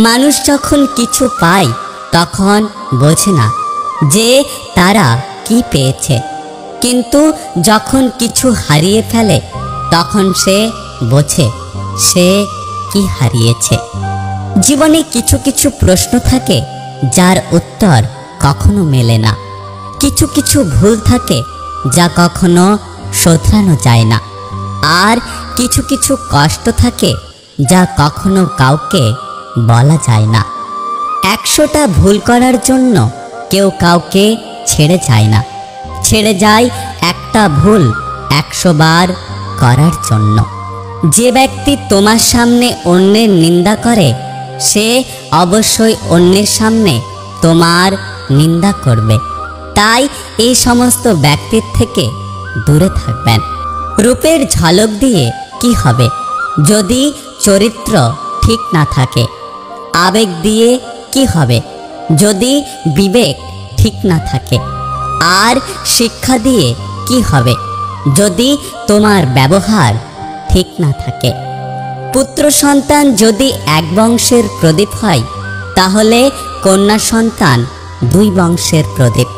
মানুষ যখন কিছু পায় তখন বোঝে না যে তারা কি পেয়েছে, কিন্তু যখন কিছু হারিয়ে ফেলে তখন সে বোঝে সে কি হারিয়েছে। জীবনে কিছু কিছু প্রশ্ন থাকে যার উত্তর কখনো মেলে না। কিছু কিছু ভুল থাকে যা কখনো শোধরানো যায় না। আর কিছু কিছু কষ্ট থাকে যা কখনো কাউকে বলা যায় না। 100টা ভুল করার জন্য কেউ কাউকে ছেড়ে যায় না, ছেড়ে যায় একটা ভুল 100 বার করার জন্য। যে ব্যক্তি তোমার সামনে অন্যের নিন্দা করে সে অবশ্যই অন্যের সামনে তোমার নিন্দা করবে। তাই এই সমস্ত ব্যক্তির থেকে দূরে থাকবেন। রূপের ঝলক দিয়ে কি হবে যদি চরিত্র ঠিক না থাকে? আবেগ দিয়ে কি হবে যদি বিবেক ঠিক না থাকে? আর শিক্ষা দিয়ে কি হবে যদি তোমার ব্যবহার ঠিক না থাকে? পুত্র সন্তান যদি এক বংশের প্রদীপ হয় তাহলে কন্যা সন্তান 2 বংশের প্রদীপ।